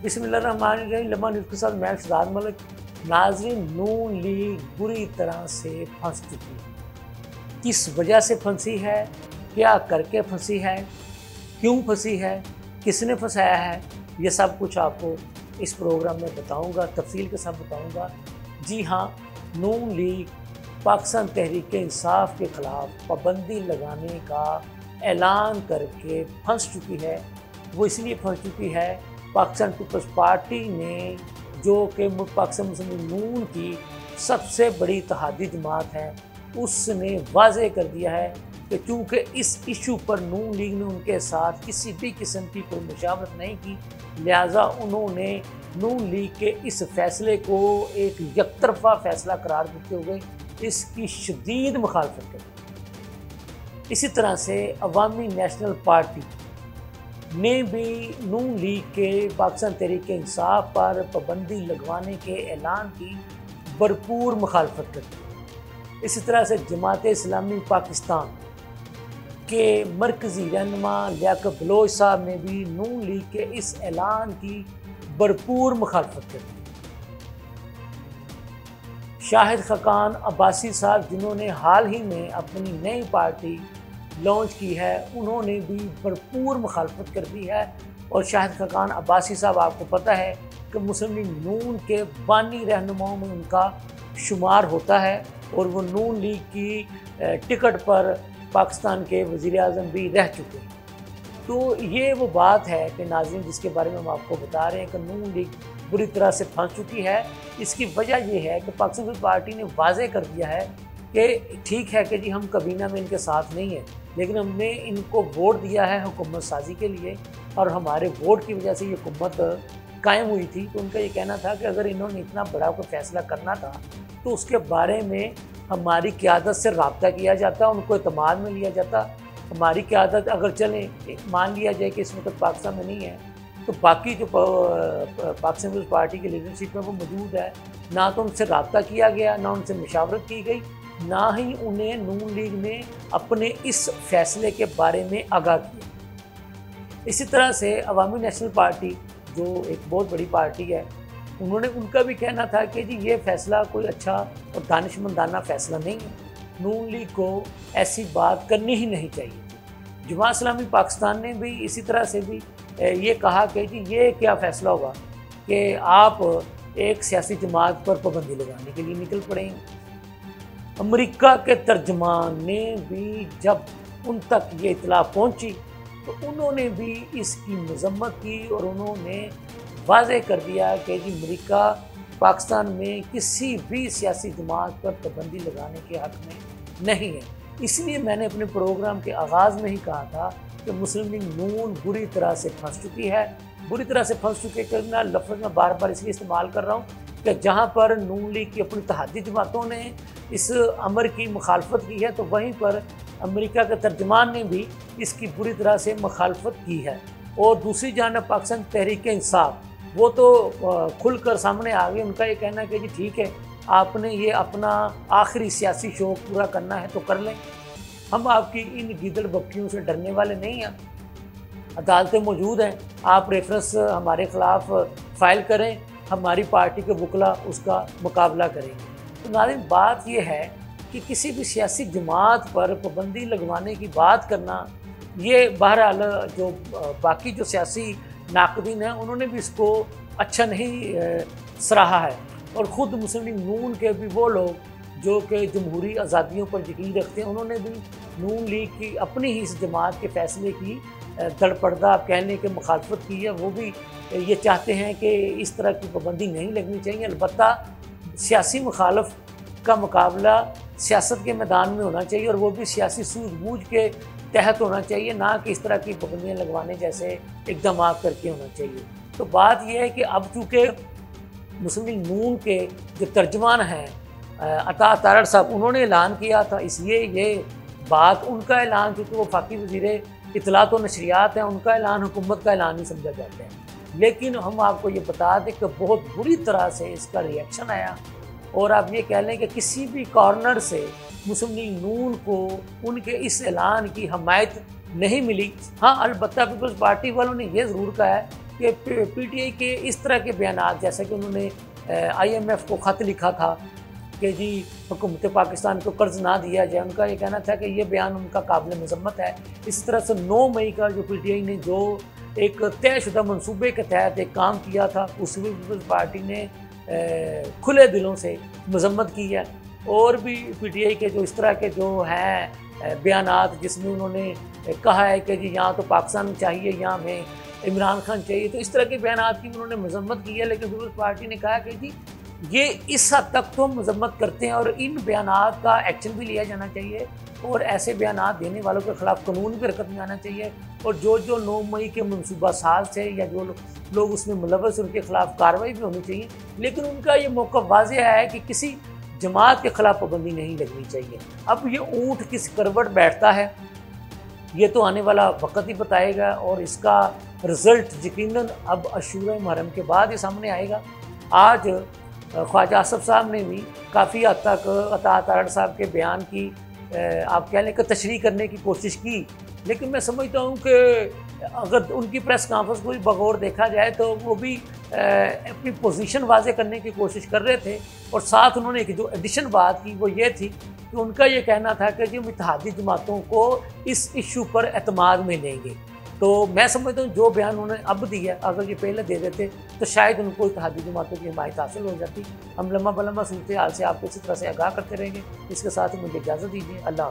बिस्मिल्लाहिर्रहमानिर्रहीम। लम्हा न्यूज़ के साथ मैं शहजाद मलिक। नाज़रीन, नून लीग बुरी तरह से फंस चुकी है। किस वजह से फंसी है, क्या करके फंसी है, क्यों फंसी है, किसने फंसाया है, ये सब कुछ आपको इस प्रोग्राम में बताऊंगा, तफसील के साथ बताऊंगा। जी हाँ, नून लीग पाकिस्तान तहरीक इंसाफ के ख़िलाफ़ पाबंदी लगाने का ऐलान करके फंस चुकी है। वो इसलिए फंस चुकी है, पाकिस्तान पीपल्स पार्टी ने, जो कि पाकिस्तान मुस्लिम लीग नून की सबसे बड़ी इत्तेहादी जमात है, उसने वाज़े कर दिया है कि चूँकि इस इशू पर नून लीग ने उनके साथ किसी भी किस्म की कोई मुशावरत नहीं की, लिहाजा उन्होंने नून लीग के इस फैसले को एक यकतरफा फैसला करार देते हुए इसकी शदीद मुखालफत कर। इसी तरह से अवामी नेशनल पार्टी ने भी नून लीग के पाकिस्तान तहरीक इंसाफ पर पाबंदी लगवाने के ऐलान की भरपूर मुखालफत करती। इसी तरह से जमात इस्लामी पाकिस्तान के मरकज़ी रहनुमा लियाकत बलोच साहब ने भी नून लीग के इस ऐलान की भरपूर मुखालफत करती। शाहिद खकान अब्बासी साहब, जिन्होंने हाल ही में अपनी नई पार्टी लॉन्च की है, उन्होंने भी भरपूर मुखालफत कर दी है। और शाहिद खकान अब्बासी साहब, आपको पता है कि मुस्लिम लीग नून के बानी रहनुमाओं में उनका शुमार होता है और वो नून लीग की टिकट पर पाकिस्तान के वज़ीर आज़म भी रह चुके हैं। तो ये वो बात है कि नाज़रीन, जिसके बारे में हम आपको बता रहे हैं कि नून लीग बुरी तरह से फंस चुकी है। इसकी वजह यह है कि पाकिस्तान पीपल्स पार्टी ने वाज़े कर दिया है कि ठीक है कि जी हम कबीना में इनके साथ नहीं हैं, लेकिन हमने इनको वोट दिया है हुकूमत साजी के लिए और हमारे वोट की वजह से ये हुकूमत कायम हुई थी। तो उनका ये कहना था कि अगर इन्होंने इतना बड़ा कोई फैसला करना था तो उसके बारे में हमारी क़यादत से रब्ता किया जाता, उनको एतमाद में लिया जाता। हमारी क़यादत अगर चलें, मान लिया जाए कि इस वक्त पाकिस्तान में नहीं है, तो बाकी जो पाकिस्तान पीपल्स पार्टी की लीडरशिप में वो मौजूद है, ना तो उनसे रब्ता किया गया, ना उनसे मुशावरत की गई, ना ही उन्हें नून लीग ने अपने इस फैसले के बारे में आगाह किया। इसी तरह से अवामी नेशनल पार्टी, जो एक बहुत बड़ी पार्टी है, उनका भी कहना था कि जी ये फ़ैसला कोई अच्छा और दानिशमंदाना फ़ैसला नहीं है, नून लीग को ऐसी बात करनी ही नहीं चाहिए थी। जमात इस्लामी पाकिस्तान ने भी इसी तरह से भी ये कहा कि जी ये क्या फ़ैसला होगा कि आप एक सियासी जमात पर पाबंदी लगाने के लिए निकल पड़ेंगे। अमेरिका के तर्जमान ने भी जब उन तक ये इतला पहुंची तो उन्होंने भी इसकी मजम्मत की और उन्होंने वाज़े कर दिया कि जी अमेरिका पाकिस्तान में किसी भी सियासी जमात पर पाबंदी लगाने के हक़ में नहीं है। इसलिए मैंने अपने प्रोग्राम के आगाज़ में ही कहा था कि मुस्लिम लीग नून बुरी तरह से फंस चुकी है। बुरी तरह से फंस चुके का लफ्ज़ मैं बार बार इसलिए इस्तेमाल कर रहा हूँ कि जहाँ पर नून लीग की अपनी इत्तेहादी जमातों ने इस अमर की मुखालफत की है, तो वहीं पर अमेरिका के तर्जमान ने भी इसकी बुरी तरह से मुखालफत की है। और दूसरी जानब पाकिस्तान तहरीक इंसाफ, वो तो खुलकर सामने आ गए। उनका ये कहना है कि जी ठीक है, आपने ये अपना आखिरी सियासी शौक़ पूरा करना है तो कर लें, हम आपकी इन गिदड़ बक्कियों से डरने वाले नहीं हैं। अदालतें मौजूद हैं, आप रेफरेंस हमारे ख़िलाफ़ फ़ाइल करें, हमारी पार्टी के वकला उसका मुकाबला करेंगे। तो नाज़रीन, बात यह है कि किसी भी सियासी जमात पर पाबंदी लगवाने की बात करना, ये बहरहाल जो बाकी जो सियासी नाक़दीन हैं उन्होंने भी इसको अच्छा नहीं सराहा है। और ख़ुद मुस्लिम लीग नून के भी वो लोग जो कि जमहूरी आज़ादियों पर यकीन रखते हैं, उन्होंने भी नून लीग की अपनी ही इस जमात के फ़ैसले की दड़पड़दा कहने के मुखालफत की है। वो भी ये चाहते हैं कि इस तरह की पाबंदी नहीं लगनी चाहिए। अलबत्ता सियासी मुखालफ का मुकाबला सियासत के मैदान में होना चाहिए और वो भी सियासी सूझबूझ के तहत होना चाहिए, ना कि इस तरह की पाबंदियाँ लगवाने जैसे इक़दाम करके होना चाहिए। तो बात यह है कि अब चूँकि मुस्लिम लीग नून के जो तर्जमान हैं अता तारड़ साहब, उन्होंने ऐलान किया था, इसलिए ये बात उनका ऐलान, चूँकि वो वफाकी वज़ीर इत्तलात व नशरियात हैं, उनका ऐलान हुकूमत का ऐलान ही समझा जाता है। लेकिन हम आपको ये बता दें कि बहुत बुरी तरह से इसका रिएक्शन आया और आप ये कह लें कि किसी भी कॉर्नर से मुस्लिम लीग नून को उनके इस ऐलान की हमायत नहीं मिली। हाँ, अलबत्ता पीपल्स पार्टी वालों ने यह ज़रूर कहा है कि PTI के इस तरह के बयान, जैसे कि उन्होंने IMF को ख़त लिखा था कि जी हुकूमत पाकिस्तान को कर्ज ना दिया जाए, उनका ये कहना था कि ये बयान उनका काबिल मज़म्मत है। इसी तरह से 9 मई का जो PTI ने जो एक तयशुदा मनसूबे के तहत एक काम किया था, उस पीपल्स पार्टी ने खुले दिलों से मज़म्मत की है। और भी PTI के जो इस तरह के जो हैं बयानात, जिसमें उन्होंने कहा है कि जी यहाँ तो पाकिस्तान चाहिए, यहाँ हमें इमरान खान चाहिए, तो इस तरह के बयानात की उन्होंने मज़म्मत की है। लेकिन पीपल्स पार्टी ने कहा कि जी ये इस हद तक तो हम मज़म्मत करते हैं और इन बयानात का एक्शन भी लिया जाना चाहिए और ऐसे बयानात देने वालों के ख़िलाफ़ कानून की हरकत में आना चाहिए। और जो 9 मई के मनसूबा साज थे या जो लोग उसमें मुलव्वस, उनके ख़िलाफ़ कार्रवाई भी होनी चाहिए। लेकिन उनका ये मौक़िफ़ वाज़ेह है कि किसी जमात के ख़िलाफ़ पाबंदी नहीं लगनी चाहिए। अब ये ऊँट किस करवट बैठता है, ये तो आने वाला वक्त ही बताएगा और इसका रिज़ल्ट यकीनन अब अशूरा मुहर्रम के बाद ही सामने आएगा। आज ख्वाजा आसफ़ साहब ने भी काफ़ी हद तक अता तारड़ साहब के बयान की आप कह लें कि तशरीह करने की कोशिश की, लेकिन मैं समझता हूँ कि अगर उनकी प्रेस कॉन्फ्रेंस को भी बगौर देखा जाए तो वो भी अपनी पोजीशन वाज़े करने की कोशिश कर रहे थे। और साथ उन्होंने एक जो एडिशन बात की वो ये थी कि उनका ये कहना था कि जो इत्तेहादी जमातों को इस इशू पर एतमाद में लेंगे। तो मैं समझता हूँ जो बयान उन्होंने अब दिया, अगर ये पहले दे देते तो शायद उनको इत्तेहादी जमातों की हिमायत हासिल हो जाती। हम लम्बा बलम्बा सूरत हाल से आपको इसी तरह से आगाह करते रहेंगे। इसके साथ ही मुझे इजाज़त दीजिए। अल्लाह।